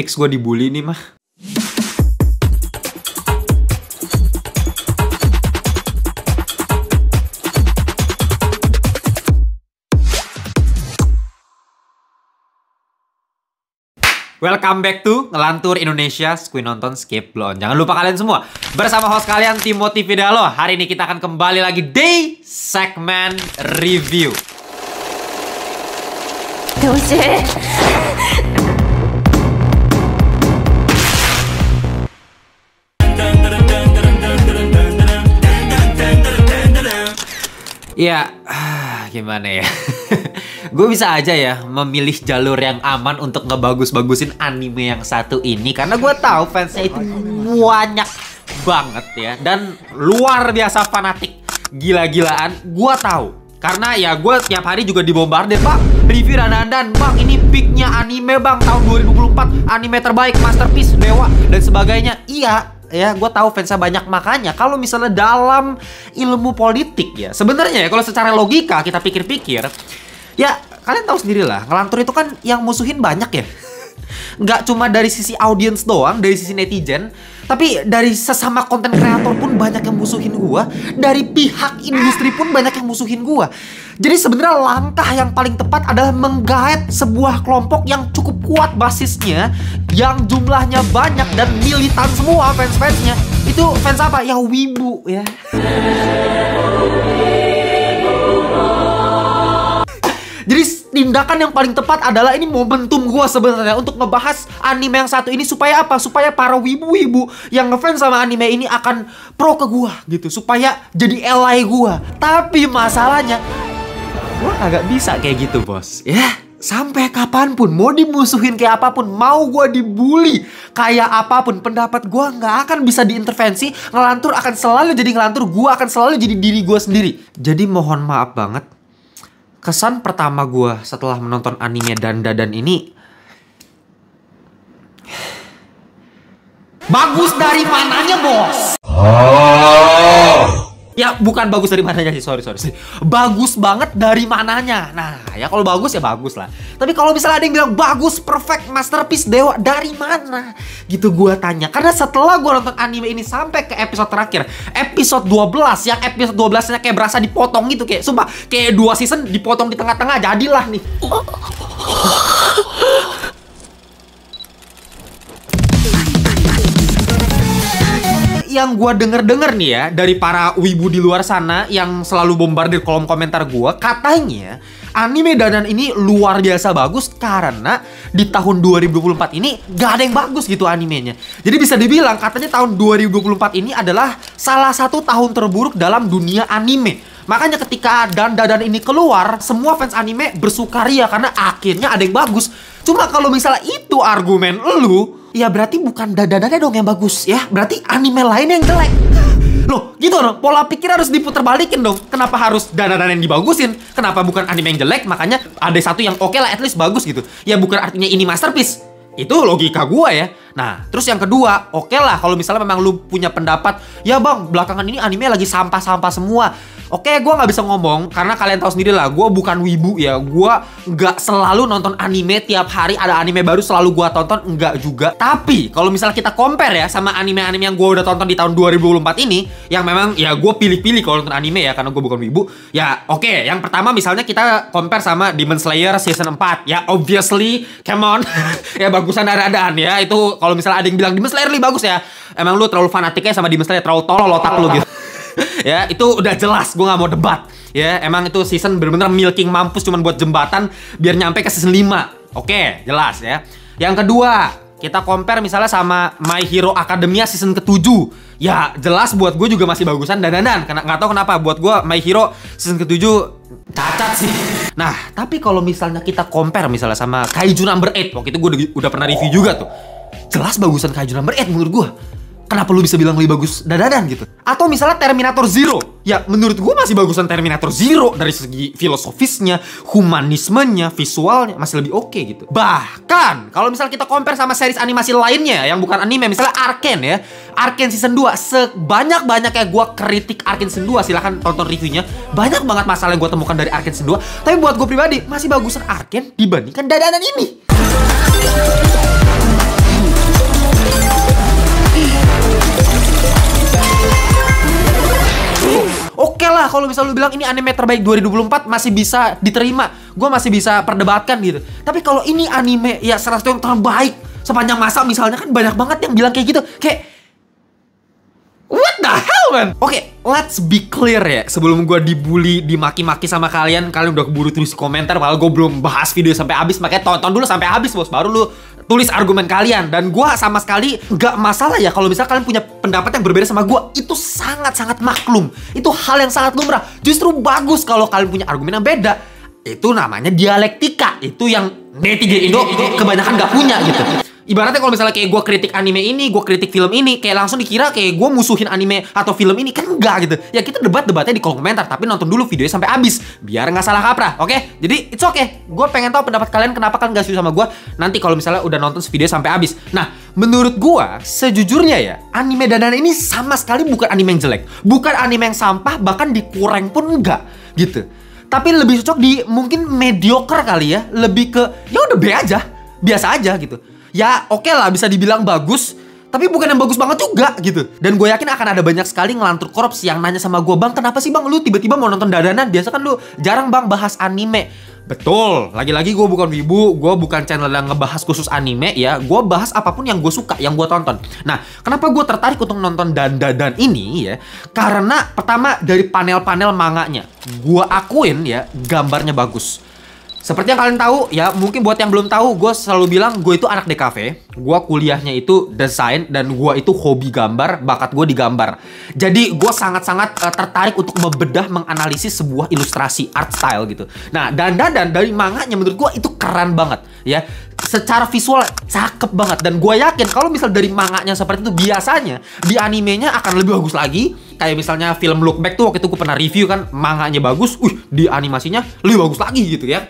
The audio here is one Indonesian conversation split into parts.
Fix gue dibully nih mah. Welcome back to Ngelantur Indonesia, Skui nonton skip belum. Jangan lupa kalian semua bersama host kalian Timothy Vidalo. Hari ini kita akan kembali lagi di segmen review. Ya, gimana ya? Gue bisa aja ya memilih jalur yang aman untuk ngebagus-bagusin anime yang satu ini, karena gue tahu fansnya itu banyak banget ya, dan luar biasa fanatik, gila-gilaan. Gue tahu karena ya gue tiap hari juga dibombardir, bang, review dandan, bang, ini peaknya anime bang tahun 2024, anime terbaik, masterpiece, dewa dan sebagainya. Iya ya, gue tahu fansnya banyak. Makanya kalau misalnya dalam ilmu politik ya, sebenarnya ya kalau secara logika kita pikir-pikir, ya kalian tahu sendiri lah, Ngelantur itu kan yang musuhin banyak ya. Nggak cuma dari sisi audiens doang, dari sisi netizen, tapi dari sesama konten kreator pun banyak yang musuhin gua. Dari pihak industri pun banyak yang musuhin gua. Jadi sebenarnya langkah yang paling tepat adalah menggaet sebuah kelompok yang cukup kuat basisnya, yang jumlahnya banyak dan militan semua fans-fansnya. Itu fans apa? Ya wibu ya. Jadi tindakan yang paling tepat adalah ini momentum gue sebenarnya untuk ngebahas anime yang satu ini supaya apa? Supaya para wibu-wibu yang ngefans sama anime ini akan pro ke gue gitu, supaya jadi ally gue. Tapi masalahnya gue agak bisa kayak gitu, bos. Ya, sampai kapanpun, mau dimusuhin kayak apapun, mau gue dibully kayak apapun, pendapat gue nggak akan bisa diintervensi. Ngelantur akan selalu jadi ngelantur, gue akan selalu jadi diri gue sendiri. Jadi mohon maaf banget, kesan pertama gue setelah menonton anime dandan ini, bagus dari mananya, bos? Ya bukan bagus dari mananya sih, sorry. Bagus banget dari mananya. Nah ya kalau bagus ya bagus lah. Tapi kalau misalnya ada yang bilang bagus, perfect, masterpiece, dewa, dari mana? Gitu gue tanya. Karena setelah gue nonton anime ini sampai ke episode terakhir, episode 12, yang episode 12-nya kayak berasa dipotong gitu. Kayak sumpah, kayak 2 season dipotong di tengah-tengah, jadilah nih. Yang gue denger nih ya dari para wibu di luar sana yang selalu bombardir kolom komentar gue, katanya anime dandan ini luar biasa bagus karena di tahun 2024 ini gak ada yang bagus gitu animenya. Jadi bisa dibilang katanya tahun 2024 ini adalah salah satu tahun terburuk dalam dunia anime. Makanya ketika dandan ini keluar, semua fans anime bersukaria karena akhirnya ada yang bagus. Cuma kalau misalnya itu argumen lu, ya berarti bukan dandannya dong yang bagus ya, berarti anime lain yang jelek. Loh gitu dong, pola pikir harus diputar balikin dong. Kenapa harus dandan yang dibagusin? Kenapa bukan anime yang jelek? Makanya ada satu yang oke lah, at least bagus gitu. Ya bukan artinya ini masterpiece. Itu logika gua ya. Nah, terus yang kedua, oke lah kalau misalnya memang lu punya pendapat, ya bang, belakangan ini anime lagi sampah-sampah semua. Oke, gue nggak bisa ngomong karena kalian tahu sendiri lah, gue bukan wibu ya. Gue nggak selalu nonton anime tiap hari ada anime baru selalu gue tonton, enggak juga. Tapi kalau misalnya kita compare ya sama anime-anime yang gue udah tonton di tahun 2024 ini, yang memang ya gue pilih-pilih kalau nonton anime ya karena gue bukan wibu. Ya oke, yang pertama misalnya kita compare sama Demon Slayer season 4. Ya obviously, come on. Ya bagusan dadaan ya. Itu kalau misalnya ada yang bilang Demon Slayer lebih bagus ya, emang lu terlalu fanatiknya sama Demon Slayer, terlalu tolol otak lu gitu. Ya itu udah jelas, gue gak mau debat. Ya emang itu season bener-bener milking mampus cuman buat jembatan biar nyampe ke season 5. Oke, jelas ya. Yang kedua, kita compare misalnya sama My Hero Academia season ke-7. Ya jelas buat gue juga masih bagusan dandan. Karena gak tahu kenapa buat gue My Hero season ke-7 cacat sih. Nah tapi kalau misalnya kita compare misalnya sama Kaiju Number 8, waktu itu gue udah pernah review juga tuh, jelas bagusan Kaiju Number 8 menurut gue. Kenapa lu bisa bilang lebih bagus dandan gitu? Atau misalnya Terminator Zero. Ya menurut gue masih bagusan Terminator Zero. Dari segi filosofisnya, humanismenya, visualnya masih lebih oke gitu. Bahkan kalau misalnya kita compare sama series animasi lainnya yang bukan anime, misalnya Arcane ya, Arcane season 2, sebanyak-banyaknya gue kritik Arcane season 2, silahkan tonton reviewnya. Banyak banget masalah yang gue temukan dari Arcane season 2. Tapi buat gue pribadi masih bagusan Arcane dibandingkan dandanan ini. kalau misalnya lu bilang ini anime terbaik 2024 masih bisa diterima. Gue masih bisa perdebatkan gitu. Tapi kalau ini anime ya salah satu yang terbaik sepanjang masa misalnya, kan banyak banget yang bilang kayak gitu. Kayak what the hell, man? Oke, let's be clear ya. Sebelum gue dibully, dimaki-maki sama kalian udah keburu tulis komentar. Malah gue belum bahas video sampai habis. Makanya tonton dulu sampai habis, bos. Baru lu tulis argumen kalian. Dan gue sama sekali gak masalah ya kalau misalnya kalian punya pendapat yang berbeda sama gue. Itu sangat-sangat maklum. Itu hal yang sangat lumrah. Justru bagus kalau kalian punya argumen yang beda. Itu namanya dialektika. Itu yang netizen Indo kebanyakan gak punya gitu. Ibaratnya kalau misalnya kayak gue kritik anime ini, gue kritik film ini, kayak langsung dikira kayak gue musuhin anime atau film ini. Kan enggak gitu. Ya kita debatnya di kolom komentar, tapi nonton dulu videonya sampai habis biar nggak salah kaprah, oke? Jadi it's okay. Gue pengen tahu pendapat kalian, kenapa kalian gak setuju sama gue nanti kalau misalnya udah nonton video sampai habis. Nah, menurut gue sejujurnya ya, anime Dandanan ini sama sekali bukan anime yang jelek, bukan anime yang sampah, bahkan dikurang pun enggak gitu. Tapi lebih cocok di mungkin mediocre kali ya, lebih ke ya udah B aja, biasa aja gitu. Ya oke lah bisa dibilang bagus, tapi bukan yang bagus banget juga gitu. Dan gue yakin akan ada banyak sekali ngelantur korupsi yang nanya sama gue, "Bang, kenapa sih bang lu tiba-tiba mau nonton Dandanan? Biasa kan lu jarang bang bahas anime." Betul, lagi-lagi gue bukan wibu, gue bukan channel yang ngebahas khusus anime ya. Gue bahas apapun yang gue suka, yang gue tonton. Nah, kenapa gue tertarik untuk nonton Dandanan ini ya? Karena pertama dari panel-panel manganya, gue akuin ya gambarnya bagus. Seperti yang kalian tahu ya, mungkin buat yang belum tahu, gue selalu bilang gue itu anak DKV. Gue kuliahnya itu desain dan gue itu hobi gambar, bakat gue di gambar. Jadi gue sangat-sangat tertarik untuk membedah, menganalisis sebuah ilustrasi, art style gitu. Nah, Dandanan dari manganya menurut gue itu keren banget ya. Secara visual cakep banget. Dan gue yakin kalau misal dari manganya seperti itu, biasanya di animenya akan lebih bagus lagi. Kayak misalnya film Look Back tuh waktu itu gue pernah review kan, manganya bagus, di animasinya lebih bagus lagi gitu ya.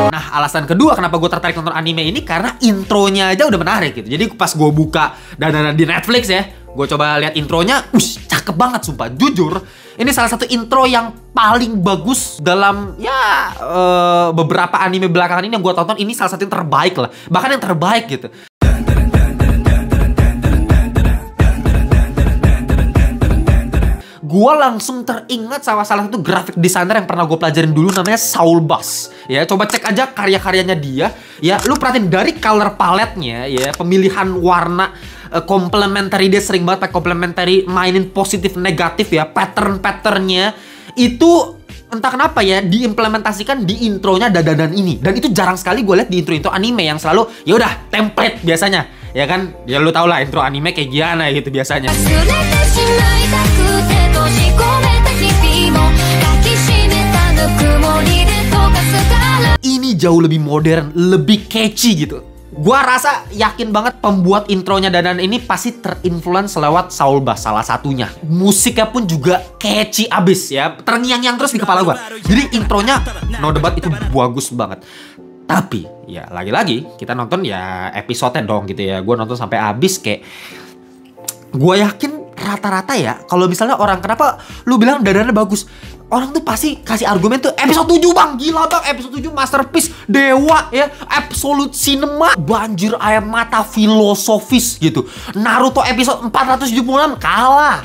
Nah, alasan kedua kenapa gue tertarik nonton anime ini karena intronya aja udah menarik gitu. Jadi pas gue buka Dandanan di Netflix ya, gue coba lihat intronya, cakep banget sumpah. Jujur, ini salah satu intro yang paling bagus dalam ya beberapa anime belakangan ini yang gue tonton. Ini salah satu yang terbaik lah, bahkan yang terbaik gitu. Gue langsung teringat sama salah satu graphic designer yang pernah gue pelajarin dulu, namanya Saul Bass. Ya, coba cek aja karya-karyanya dia. Ya, lu perhatiin dari color palette-nya ya, pemilihan warna, complementary, dia sering banget pakai complementary, mainin positif negatif ya, pattern-patternnya itu entah kenapa ya diimplementasikan di intronya Dandanan ini. Dan itu jarang sekali gue lihat di intro-intro anime yang selalu ya udah template biasanya. Ya kan? Ya lu tau lah intro anime kayak gimana gitu biasanya. Ini jauh lebih modern, lebih catchy gitu. Gua rasa yakin banget pembuat intronya Dandanan ini pasti terinfluence lewat Saul Bass salah satunya. Musiknya pun juga catchy abis ya, terngiang-ngiang terus di kepala gua. Jadi intronya no debat itu bagus banget. Tapi ya lagi-lagi kita nonton ya episode dong gitu ya. Gua nonton sampai habis kayak gua yakin rata-rata ya kalau misalnya orang, kenapa lu bilang Dandanan bagus? Orang tuh pasti kasih argumen tuh episode 7 bang, gila bang, episode 7 masterpiece, dewa ya, absolute cinema, banjir air mata filosofis gitu. Naruto episode 476 kalah.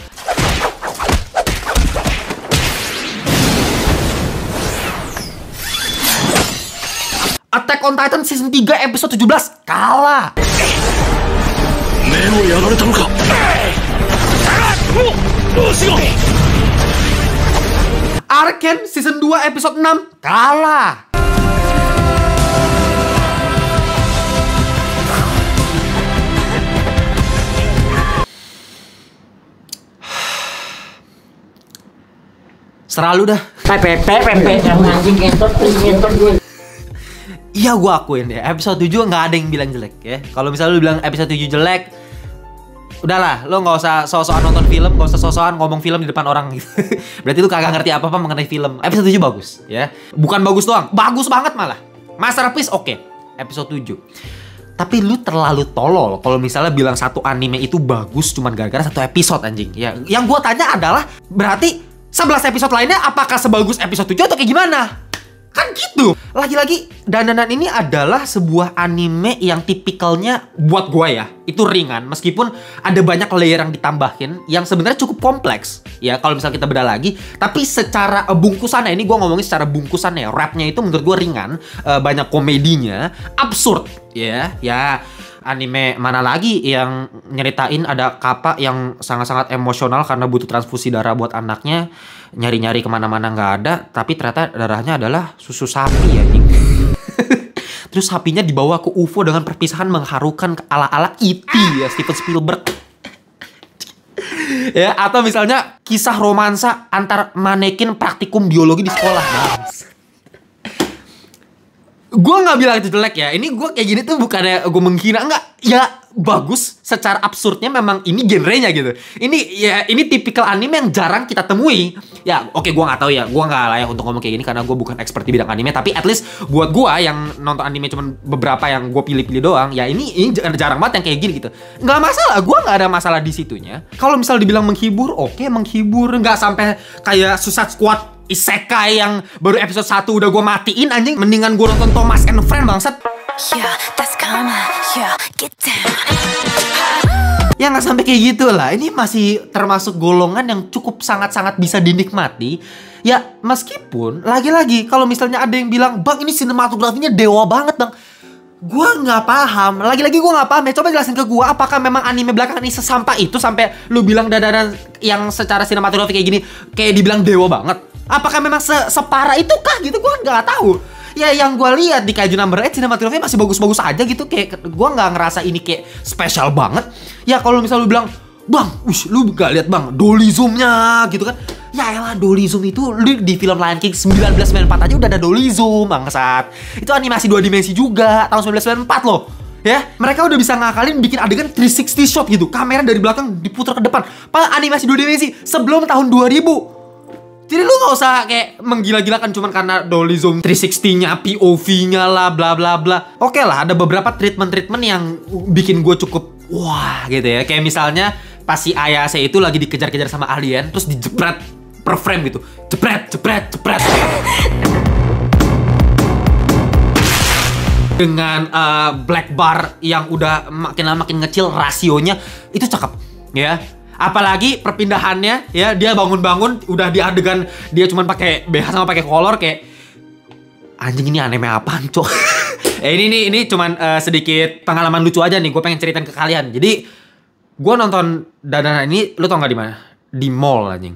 Attack on Titan season 3 episode 17 kalah. Arcane season 2 episode 6 kalah. Selalu dah. Iya, gue akuin ya, episode 7 nggak ada yang bilang jelek ya. Kalau misalnya lu bilang episode 7 jelek, udahlah, lo nggak usah so-soan nonton film, nggak usah so-soan ngomong film di depan orang gitu. Berarti lu kagak ngerti apa-apa mengenai film. Episode 7 bagus ya. Bukan bagus doang, bagus banget malah. Masterpiece oke. Episode 7. Tapi lu terlalu tolol kalau misalnya bilang satu anime itu bagus cuman gara-gara satu episode anjing. Ya, yang gua tanya adalah berarti 11 episode lainnya apakah sebagus episode 7 atau kayak gimana? Kan gitu. Lagi-lagi Dandanan ini adalah sebuah anime yang tipikalnya buat gue ya, itu ringan meskipun ada banyak layer yang ditambahin yang sebenarnya cukup kompleks. Ya kalau misalnya kita bedah lagi, tapi secara bungkusannya, ini gue ngomongin secara bungkusannya, rapnya itu menurut gue ringan, banyak komedinya, absurd ya. Ya anime mana lagi yang nyeritain ada Kappa yang sangat-sangat emosional karena butuh transfusi darah buat anaknya, nyari-nyari kemana-mana nggak ada, tapi ternyata darahnya adalah susu sapi ya. Terus sapinya dibawa ke UFO dengan perpisahan mengharukan ala-ala E.T. ya, Steven Spielberg. Ya, atau misalnya kisah romansa antar manekin praktikum biologi di sekolah. Gue nggak bilang itu jelek ya. Ini gue kayak gini tuh bukannya gue menghina, enggak. Ya bagus, secara absurdnya memang ini genrenya gitu. Ini tipikal anime yang jarang kita temui. Ya oke, gue nggak tahu ya. Gue nggak layak untuk ngomong kayak gini karena gue bukan expert di bidang anime. Tapi at least buat gue yang nonton anime cuman beberapa yang gue pilih-pilih doang. Ya ini jarang banget yang kayak gini gitu. Nggak masalah, gue nggak ada masalah di situnya. Kalau misal dibilang menghibur, oke menghibur. Nggak sampai kayak Suicide Squad Isekai yang baru episode 1 udah gue matiin anjing. Mendingan gue nonton Thomas and Friends bangsat. Yeah, that's karma. Yeah, get down. Ya nggak sampai kayak gitu lah. Ini masih termasuk golongan yang cukup sangat-sangat bisa dinikmati. Ya meskipun lagi-lagi kalau misalnya ada yang bilang, "Bang, ini sinematografinya dewa banget, Bang." Gua nggak paham. Lagi-lagi gua nggak paham ya. Coba jelasin ke gua, apakah memang anime belakangan ini sesampah itu sampai lu bilang Dandanan yang secara sinematografi kayak gini kayak dibilang dewa banget? Apakah memang separah itu kah gitu? Gua nggak tahu. Ya yang gue lihat di Kaiju Number 8 sinematografinya masih bagus-bagus aja gitu. Kayak gue nggak ngerasa ini kayak spesial banget. Ya kalau misal lu bilang, "Bang, lu gak lihat Bang dolly zoomnya gitu kan?" Ya elah, dolly zoom itu di film Lion King 1994 aja udah ada dolly zoom bangsat. Itu animasi 2 dimensi juga tahun 1994 loh. Ya, mereka udah bisa ngakalin bikin adegan 360 shot gitu. Kamera dari belakang diputar ke depan. Padahal animasi 2 dimensi sebelum tahun 2000. Jadi lu gak usah kayak menggila-gilakan cuman karena dolly zoom 360-nya, POV-nya lah, bla bla bla. Oke lah, ada beberapa treatment-treatment yang bikin gue cukup wah gitu ya. Kayak misalnya pas si Ayase itu lagi dikejar-kejar sama alien, terus dijepret per frame gitu. Jepret, jepret, jepret. Dengan black bar yang udah makin lama makin ngecil rasionya, itu cakep ya. Apalagi perpindahannya ya, dia bangun-bangun udah di adegan dia cuman pakai BH sama pakai kolor, kayak anjing ini anime apaan, cok. Ini cuman sedikit pengalaman lucu aja nih, gue pengen ceritain ke kalian. Jadi gue nonton Dandanan ini, lu tau nggak di mana? Di mall anjing.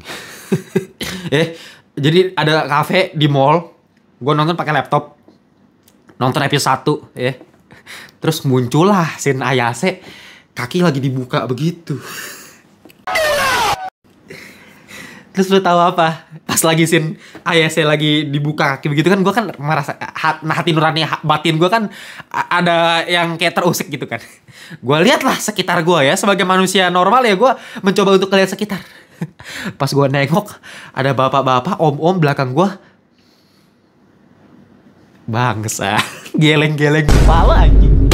Jadi ada cafe di mall, gue nonton pakai laptop, nonton episode 1 ya. Terus muncullah scene Ayase kaki lagi dibuka begitu. Terus lu tahu apa? Pas lagi scene Ayase lagi dibuka kaki begitu kan, gue kan merasa hati nurani batin gue kan ada yang kayak terusik gitu kan. Gue liatlah sekitar gue ya, sebagai manusia normal ya gue mencoba untuk lihat sekitar. Pas gue nengok ada bapak-bapak, om-om belakang gue. Bangsa, geleng-geleng kepala anjing.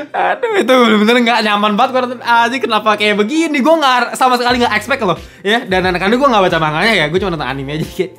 Aduh, itu bener-bener gak nyaman banget gue nonton aja. Kenapa kayak begini? Gue gak, sama sekali gak expect loh ya. Dan anak-anak gue gak baca manganya ya, gue cuma nonton anime aja kayak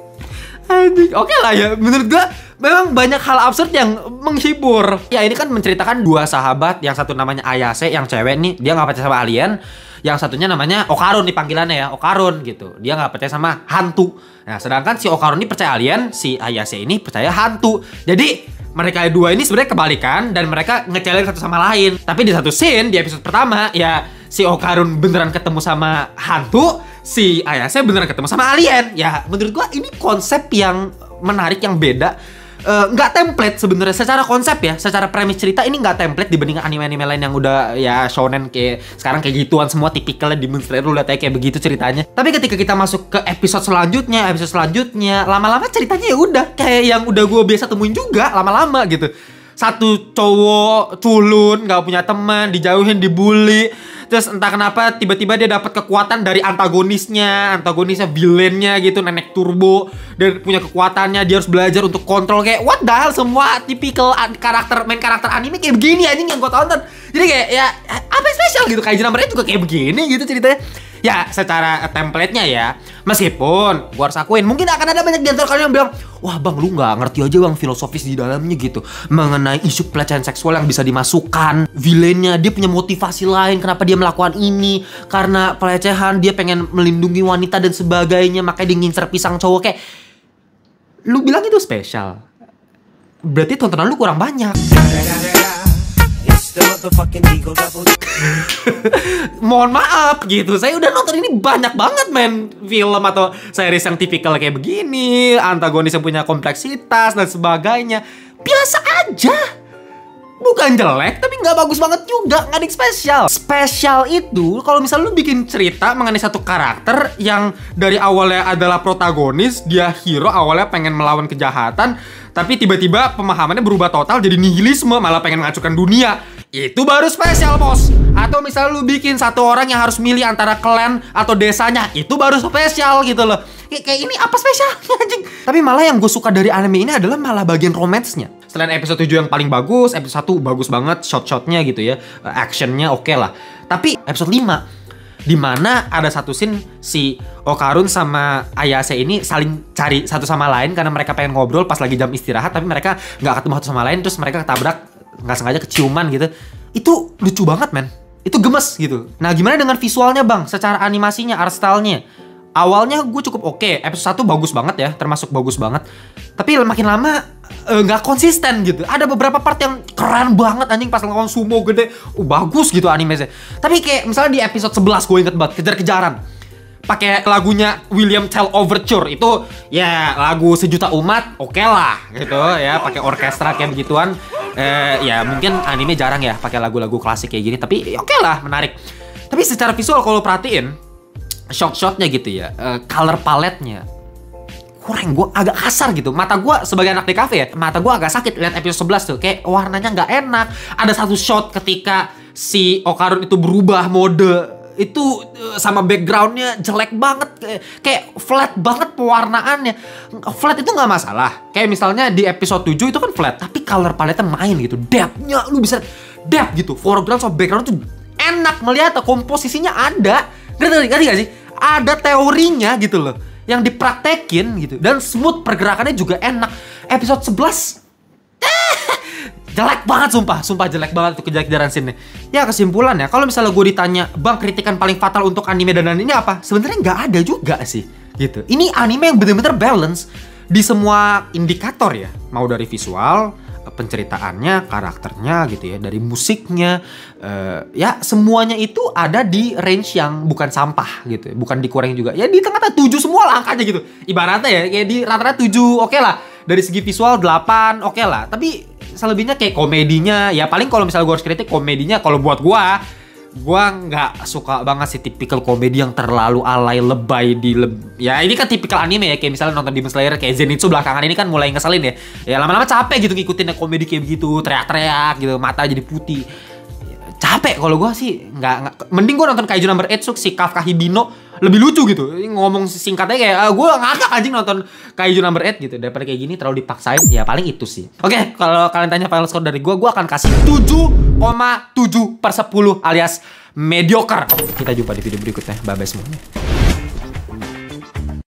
aduh, oke lah ya. Menurut gue memang banyak hal absurd yang menghibur. Ya ini kan menceritakan 2 sahabat. Yang satu namanya Ayase, yang cewek nih, dia gak percaya sama alien. Yang satunya namanya Okarun nih panggilannya ya, Okarun gitu. Dia gak percaya sama hantu. Nah sedangkan si Okarun ini percaya alien, si Ayase ini percaya hantu. Jadi mereka 2 ini sebenarnya kebalikan dan mereka nge-challenge satu sama lain. Tapi di satu scene di episode pertama ya, si Okarun beneran ketemu sama hantu, si Ayase beneran ketemu sama alien. Ya menurut gua ini konsep yang menarik, yang beda. Nggak template sebenarnya secara konsep ya, secara premis cerita ini nggak template dibandingkan anime-anime lain yang udah ya shonen kayak sekarang kayak gituan semua, tipikalnya Demon Slayer, lu lihat aja kayak begitu ceritanya. Tapi ketika kita masuk ke episode selanjutnya lama-lama ceritanya ya udah kayak yang udah gue biasa temuin juga lama-lama gitu. Satu cowok culun, nggak punya teman, dijauhin, dibully. Terus entah kenapa tiba-tiba dia dapat kekuatan dari antagonisnya villainnya gitu, nenek turbo, dan punya kekuatannya, dia harus belajar untuk kontrol. Kayak what the hell, semua tipikal main karakter anime kayak begini anjing yang gue tonton. Jadi kayak ya apa yang spesial gitu, Kaiju Number 8 juga kayak begini gitu ceritanya. Ya, secara template-nya ya. Meskipun gua harus akuin, mungkin akan ada banyak di antara kalian yang bilang, wah bang, lu nggak ngerti aja bang filosofis di dalamnya gitu. Mengenai isu pelecehan seksual yang bisa dimasukkan. Villainnya, dia punya motivasi lain kenapa dia melakukan ini. Karena pelecehan, dia pengen melindungi wanita dan sebagainya. Makanya dia ngincer pisang cowok kayak. Lu bilang itu spesial. Berarti tontonan lu kurang banyak. Mohon maaf gitu, saya udah nonton ini banyak banget men, film atau series yang tipikal kayak begini, antagonis yang punya kompleksitas dan sebagainya. Biasa aja, bukan jelek tapi nggak bagus banget juga, nggak ada yang spesial. Spesial itu kalau misalnya lu bikin cerita mengenai satu karakter yang dari awalnya adalah protagonis, dia hero, awalnya pengen melawan kejahatan, tapi tiba-tiba pemahamannya berubah total jadi nihilisme, malah pengen menghancurkan dunia. Itu baru spesial, bos. Atau misalnya lu bikin satu orang yang harus milih antara klan atau desanya, itu baru spesial gitu loh. Kayak ini apa spesialnya anjing? Tapi malah yang gue suka dari anime ini adalah malah bagian romansnya. Selain episode 7 yang paling bagus, episode 1 bagus banget, shot-shotnya gitu ya, actionnya oke lah. Tapi episode 5, dimana ada satu scene si Okarun sama Ayase ini saling cari satu sama lain karena mereka pengen ngobrol pas lagi jam istirahat, tapi mereka nggak ketemu satu sama lain, terus mereka ketabrak, nggak sengaja keciuman gitu. Itu lucu banget men, itu gemes gitu. Nah gimana dengan visualnya bang, secara animasinya, art style-nya? Awalnya gue cukup oke, episode 1 bagus banget ya, termasuk bagus banget. Tapi makin lama nggak konsisten gitu. Ada beberapa part yang keren banget anjing pas ngelawan sumo gede, bagus gitu animenya. Tapi kayak misalnya di episode 11 gue inget banget, kejar-kejaran pakai lagunya William Tell Overture, itu ya lagu sejuta umat, oke lah gitu ya, pakai orkestra kayak begituan. Ya mungkin anime jarang ya pakai lagu-lagu klasik kayak gini, tapi oke lah, menarik. Tapi secara visual kalau perhatiin shot-shotnya gitu ya, color palette-nya kurang, gue agak kasar gitu. Mata gue sebagai anak DKV ya, mata gue agak sakit lihat episode 11 tuh, kayak warnanya nggak enak. Ada satu shot ketika si Okarun itu berubah mode, itu sama backgroundnya jelek banget, kayak flat banget pewarnaannya. Flat itu nggak masalah, kayak misalnya di episode 7 itu kan flat, tapi color palette main gitu, depth-nya lu bisa depth gitu, foreground sama background tuh enak melihat, komposisinya ada. Ngerti gak sih? Ada teorinya gitu loh, yang dipraktekin gitu, dan smooth, pergerakannya juga enak. Episode 11 jelek banget, sumpah jelek banget itu kejar-kejaran scene-nya. Ya kesimpulannya, kalau misalnya gue ditanya, bang kritikan paling fatal untuk anime dan ini apa? Sebenarnya nggak ada juga sih, gitu. Ini anime yang bener-bener balance di semua indikator ya, mau dari visual, penceritaannya, karakternya gitu ya, dari musiknya, ya semuanya itu ada di range yang bukan sampah gitu, bukan dikurangi juga. Ya di tengah-tengah 7 semua lah angkanya gitu. Ibaratnya ya, kayak di rata-rata 7 oke lah. Dari segi visual 8 oke lah. Tapi selebihnya kayak komedinya, ya paling kalau misalnya gue harus kritik komedinya, kalau buat gue nggak suka banget sih tipikal komedi yang terlalu alay, lebay ya ini kan tipikal anime ya, kayak misalnya nonton Demon Slayer, kayak Zenitsu belakangan ini kan mulai ngeselin ya. Ya lama-lama capek gitu ngikutin komedi kayak begitu, teriak-teriak gitu, mata jadi putih. Capek kalau gue sih, nggak. Mending gue nonton Kaiju Number 8 si Kafka Hibino, lebih lucu gitu. Ngomong singkatnya kayak gue ngakak anjing nonton Kaiju Number 8 gitu, daripada kayak gini terlalu dipaksain. Ya paling itu sih. Oke, kalau kalian tanya final score dari gue akan kasih 7,7/10 alias mediocre. Kita jumpa di video berikutnya. Bye bye semuanya.